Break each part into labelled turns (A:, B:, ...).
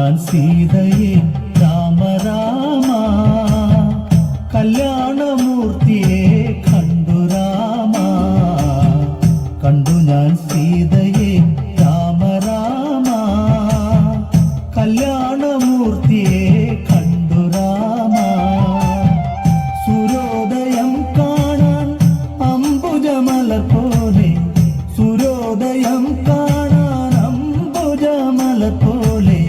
A: ഞാൻ സീതയെ രാമ രാമ കല്യാണമൂർത്തിയെ കണ്ടു രാമ കണ്ടു ഞാൻ സീതയെ രാമ രാമ കല്യാണമൂർത്തിയെ കണ്ടു രാമ സൂര്യോദയം കാണാൻ അംബുജമലർ പോലെ സൂര്യോദയം കാണാൻ അംബുജമലർ പോലെ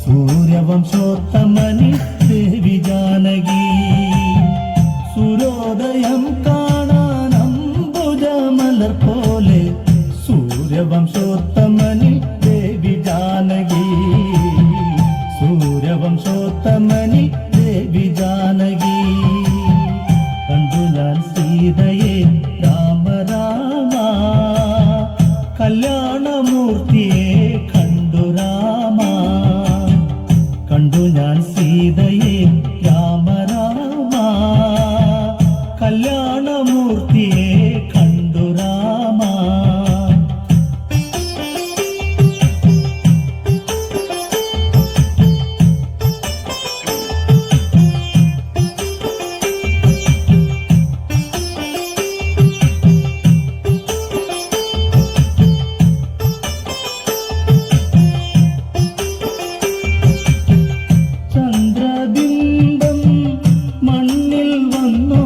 A: സൂര്യവംശോത്തമനി ദേവി ജാനകി സൂര്യോദയം കാണാൻ അംബുജമലർ പോലെ സൂര്യവംശോത്തമനി ദേവി ജാനകി സൂര്യവംശോത്തമനി ദേവി ജാനകി കണ്ടു ഞാൻ സീതയെ രാമ രാമ കല്യാണമൂർത്തിയെ കണ്ടു രാമ കണ്ടു ഞാൻ സീതയെ രാമ രാമ കല്യാണമൂർത്തിയെ കണ്ടു രാമ ചന്ദ്രബിംബം മണ്ണിൽ വന്നു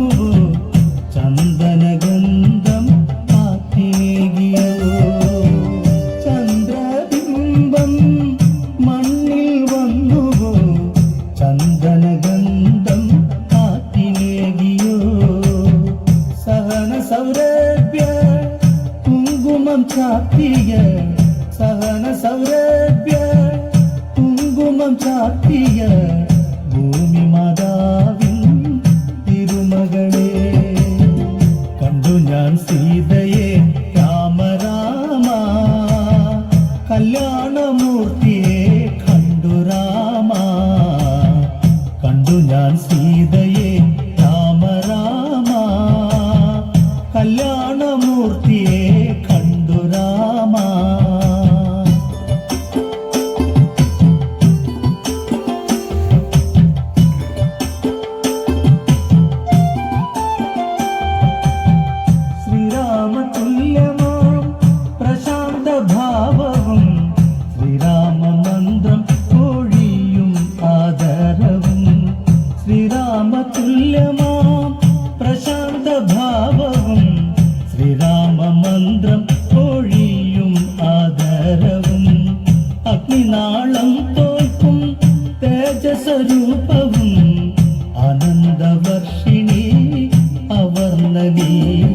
A: ചന്ദനഗന്ധം കാറ്റേകിയോ ചന്ദ്രബിംബം മണ്ണിൽ വന്നു ചന്ദനഗന്ധം കാറ്റിലേകിയോ സഹന സൗരഭ്യ കുങ്കുമം ചാർത്തിയ സഹന സൗരഭ്യ കുങ്കുമം ചാർത്തിയ ഭൂമി മാതാവിൻ തിരുമകളെ കണ്ടു ഞാൻ സീതയെ രാമ രാമ കല്യാണമൂർത്തിയെ കണ്ടു രാമ കണ്ടു ഞാൻ സീതയെ രാമ രാമ കല്യാണമൂർത്തിയെ കണ്ടു രാമ ശ്രീരാമതുല്യമാം പ്രശാന്ത ഭാവവും ശ്രീരാമമന്ത്രം ഒഴിയും ആദരവും ശ്രീരാമതുല്യമാം പ്രശാന്ത ഭാവവും ശ്രീരാമമന്ത്രം ഒഴിയും ആദരവും അഗ്നിനാളം തോൽക്കും തേജസ്വരൂപവും ആനന്ദവർഷിണി അവർണ്ണനീയം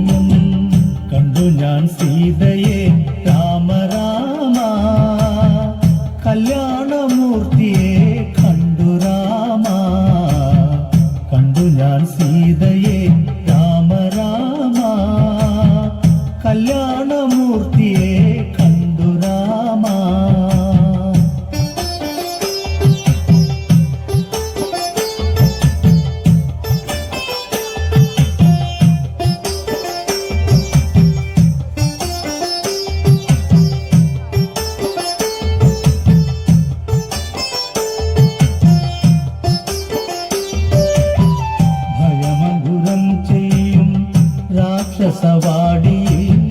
A: കണ്ടു ഞാൻ സീതയെ രാമ രാമ കല്യാണമൂർത്തിയെ കണ്ടു രാമ കണ്ടു ഞാൻ സീതയെ രാമ രാമ കല്യാണമൂർത്തിയെ കണ്ടു രാമ ഭയമങ്കുരം ചെയ്യും രാക്ഷസവാടിയിൽ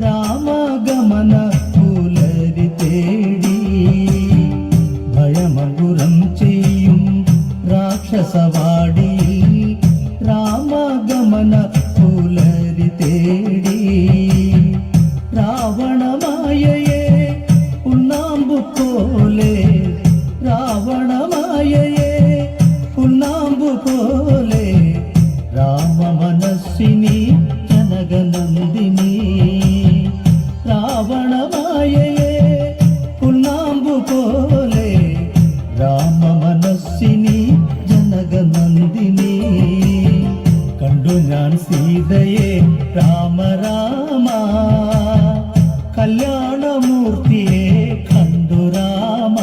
A: രാമഗമന പുലരി തേടി ഭയമങ്കുരം ചെയ്യും രാക്ഷസവാടിയിൽ രാമഗമന പുലരി തേടി രാവണമായയെ ഉണ്ണാമ്പു പോലെ രാവണമായയെ ഉണ്ണാമ്പു പോലെ രാമമനസ്സിനി ജനകനന്ദിനി രാവണമായയെ ഉണ്ണാമ്പു പോലെ രാമമനസ്സിനി ജനകനന്ദിനി കണ്ടു ഞാൻ സീതയെ രാമ രാമ കല്യാണമൂർത്തിയെ കണ്ടു രാമ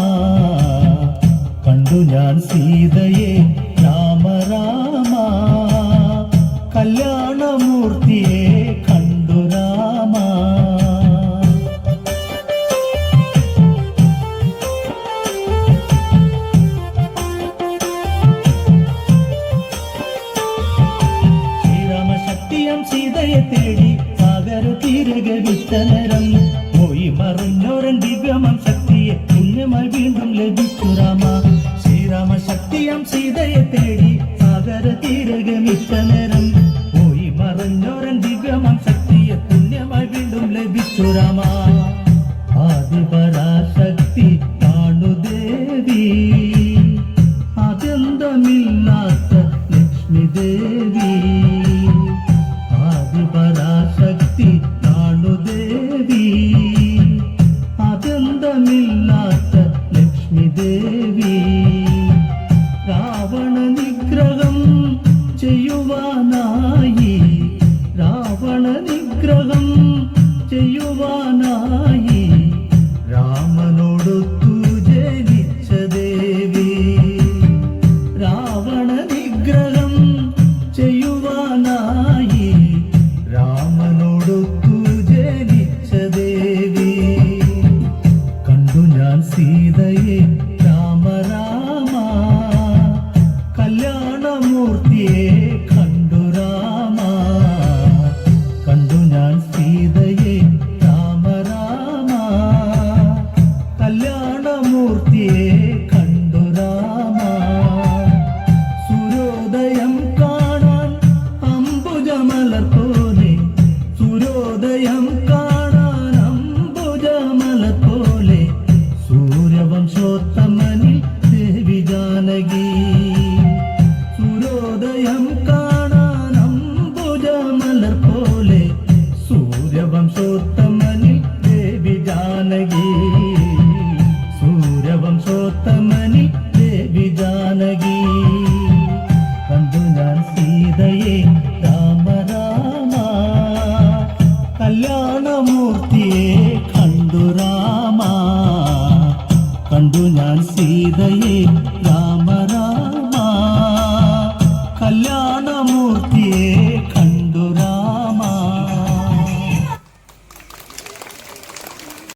A: കണ്ടു ഞാൻ സീതയെ രാമ രാമ കല്യാണമൂർത്തിയെ കണ്ടു രാമ തിരകവിച്ച നേരം പോയി മറിഞ്ഞോരൻ ദിവ്യമം ശക്തിയെ പുണ്യമായി വീണ്ടും ലഭിച്ചു രാമ. ശ്രീരാമ ശക്തിയാം സീതയെ തേടി സാഗര തിരകമിച്ച നേരം പോയി മറിഞ്ഞോരൻ ദിവ്യമം ശക്തിയെ പുണ്യമായി വീണ്ടും ലഭിച്ചു രാമ. ആദിപരാശക്തി കാണു ദേവി അത്യന്തമില്ലാത്ത ലക്ഷ്മി ദേവി. ആദിപരാശക്തി കാണു ദേവി അത്യന്തമില്ലാത്ത ലക്ഷ്മി ദേവി. രാവണ നിഗ്രഹം ചെയ്യുവാനായി രാവണ നിഗ്രഹം ചെയ്യുവാനായി രാമനോടൊത്തു ജനിച്ച ദേവി. രാവണ നിഗ്രഹം ചെയ്യുവാനായി രാമനോടൊത്തു ജനിച്ച ദേവി. കണ്ടു ഞാൻ സീതയെ രാമ രാമ കല്യാണമൂർത്തിയെ കണ്ടു രാമ. കണ്ടു ഞാൻ സീതയെ രാമ രാമ കല്യാണമൂർത്തിയെ കണ്ടു രാമ. സൂര്യോദയം കാണാൻ അംബുജമലർ പോലെ സൂര്യോദയം കാണാൻ അംബുജമലർ പോലെ സൂര്യവംശോത്തമനിൽ ദേവി ജാനകി. സൂര്യോദയം കാണാൻ അംബുജമലർ പോലെ സൂര്യവംശോത്തമനിൽ ദേവി ജാനകി. സൂര്യവംശോത്തമനിൽ ദേവി ജാനകി. കണ്ടു ഞാൻ സീതയെ രാമ രാമ കല്യാണമൂർത്തിയെ കണ്ടു രാമ. കണ്ടു ഞാൻ സീതയെ രാമ രാമ.